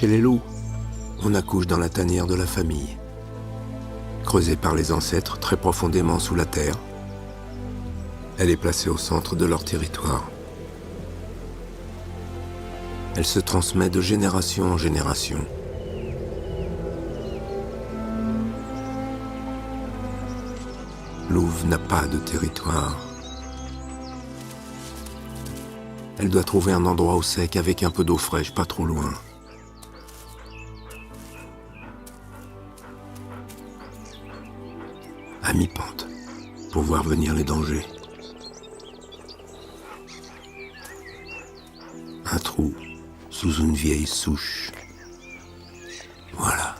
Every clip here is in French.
Chez les loups, on accouche dans la tanière de la famille, creusée par les ancêtres très profondément sous la terre. Elle est placée au centre de leur territoire. Elle se transmet de génération en génération. Louve n'a pas de territoire. Elle doit trouver un endroit au sec avec un peu d'eau fraîche, pas trop loin. À mi-pente, pour voir venir les dangers. Un trou sous une vieille souche. Voilà.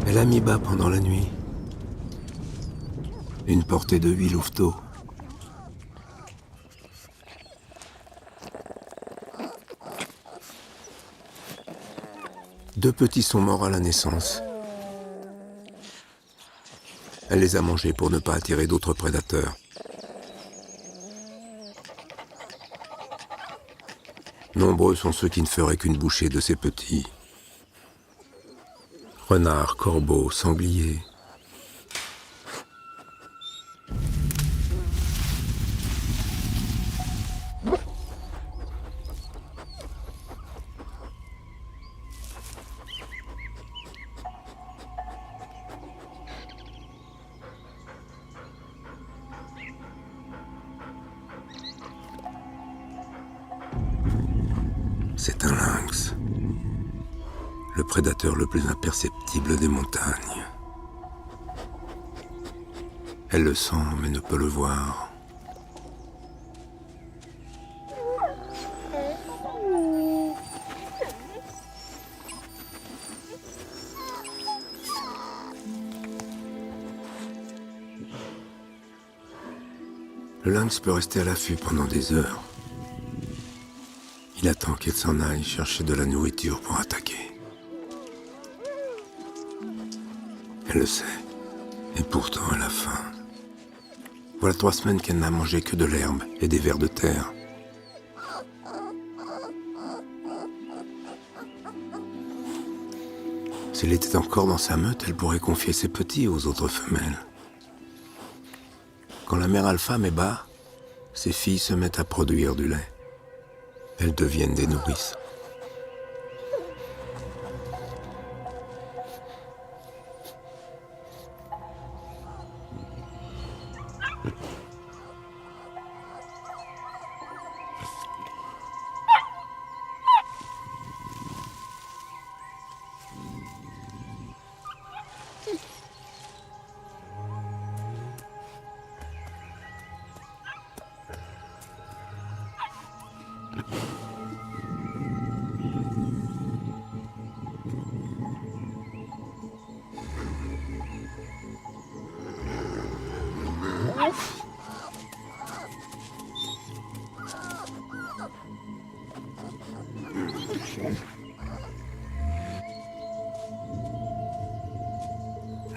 Elle a mis bas pendant la nuit. Une portée de 8 louveteaux. Deux petits sont morts à la naissance. Elle les a mangés pour ne pas attirer d'autres prédateurs. Nombreux sont ceux qui ne feraient qu'une bouchée de ces petits. Renards, corbeaux, sangliers. C'est un lynx, le prédateur le plus imperceptible des montagnes. Elle le sent mais ne peut le voir. Le lynx peut rester à l'affût pendant des heures. Il attend qu'elle s'en aille chercher de la nourriture pour attaquer. Elle le sait, et pourtant elle a faim. Voilà 3 semaines qu'elle n'a mangé que de l'herbe et des vers de terre. S'il était encore dans sa meute, elle pourrait confier ses petits aux autres femelles. Quand la mère alpha met bas, ses filles se mettent à produire du lait. Elles deviennent des nourrices.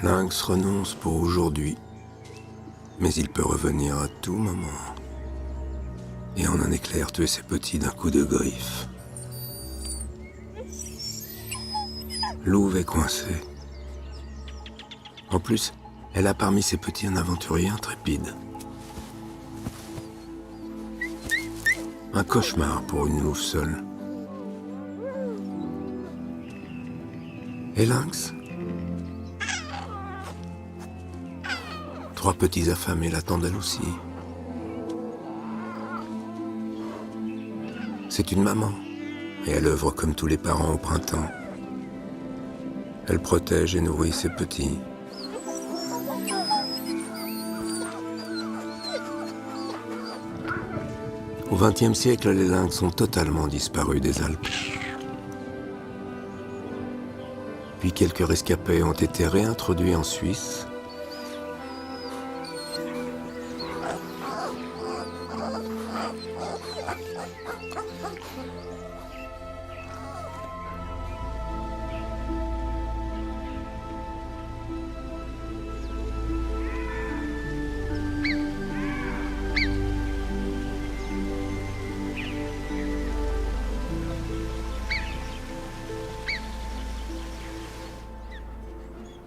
Lynx renonce pour aujourd'hui, mais il peut revenir à tout moment. Et en un éclair tuer ses petits d'un coup de griffe. Louve est coincée. En plus, elle a parmi ses petits un aventurier intrépide. Un cauchemar pour une louve seule. Et Lynx ? 3 petits affamés l'attendent elle aussi. C'est une maman, et elle œuvre comme tous les parents au printemps. Elle protège et nourrit ses petits. Au XXe siècle, les lynx ont totalement disparu des Alpes. puis quelques rescapés ont été réintroduits en Suisse.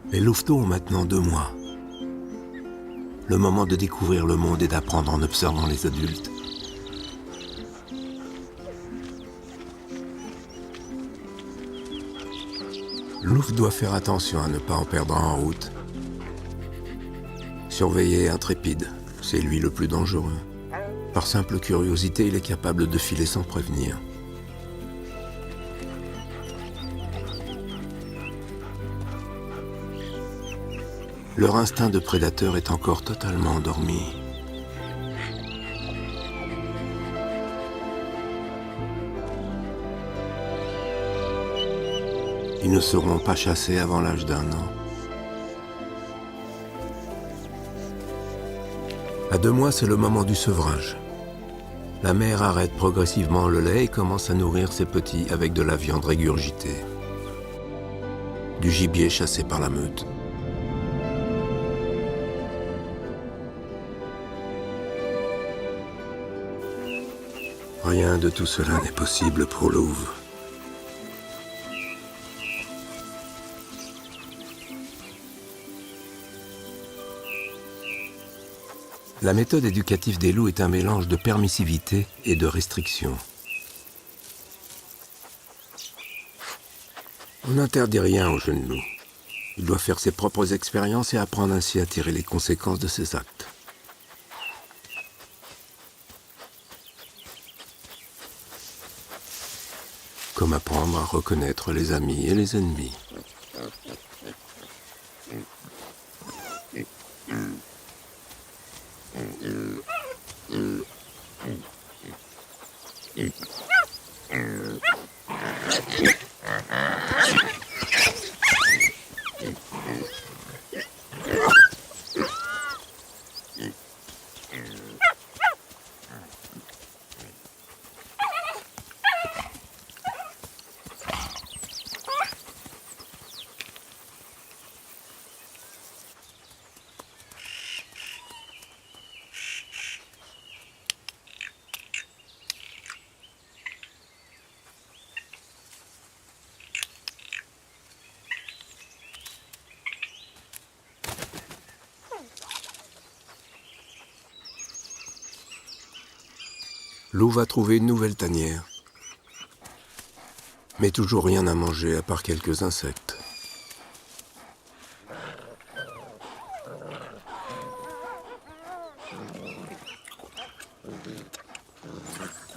Les louveteaux ont maintenant 2 mois. Le moment de découvrir le monde et d'apprendre en observant les adultes. Louf doit faire attention à ne pas en perdre en route. Surveiller intrépide, c'est lui le plus dangereux. Par simple curiosité, il est capable de filer sans prévenir. Leur instinct de prédateur est encore totalement endormi. Ils ne seront pas chassés avant l'âge d'1 an. À 2 mois, c'est le moment du sevrage. La mère arrête progressivement le lait et commence à nourrir ses petits avec de la viande régurgitée. Du gibier chassé par la meute. Rien de tout cela n'est possible pour Louve. La méthode éducative des loups est un mélange de permissivité et de restriction. On n'interdit rien au jeune loup. Il doit faire ses propres expériences et apprendre ainsi à tirer les conséquences de ses actes. Comme apprendre à reconnaître les amis et les ennemis. Loup va trouver une nouvelle tanière. Mais toujours rien à manger à part quelques insectes.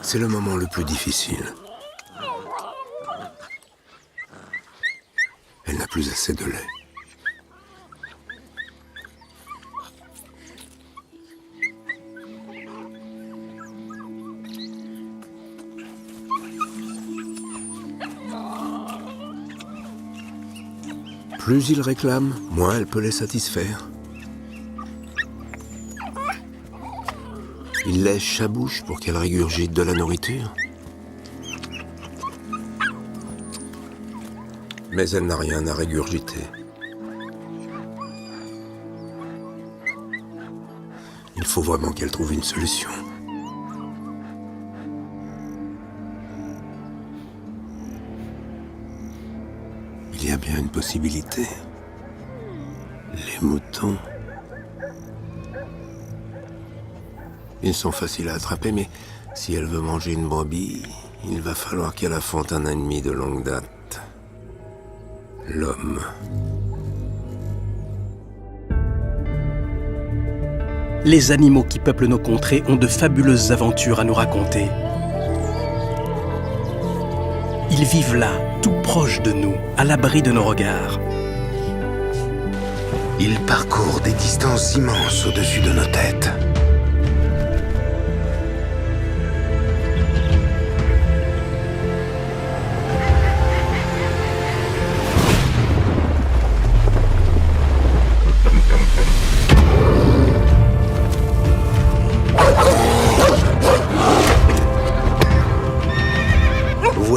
C'est le moment le plus difficile. Elle n'a plus assez de lait. Plus il réclame, moins elle peut les satisfaire. Il lèche sa bouche pour qu'elle régurgite de la nourriture. Mais elle n'a rien à régurgiter. Il faut vraiment qu'elle trouve une solution. Il y a bien une possibilité. Les moutons. Ils sont faciles à attraper, mais si elle veut manger une brebis, il va falloir qu'elle affronte un ennemi de longue date. L'homme. Les animaux qui peuplent nos contrées ont de fabuleuses aventures à nous raconter. Ils vivent là, tout proche de nous, à l'abri de nos regards. Ils parcourent des distances immenses au-dessus de nos têtes.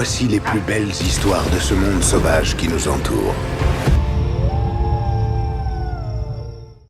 voici les plus belles histoires de ce monde sauvage qui nous entoure.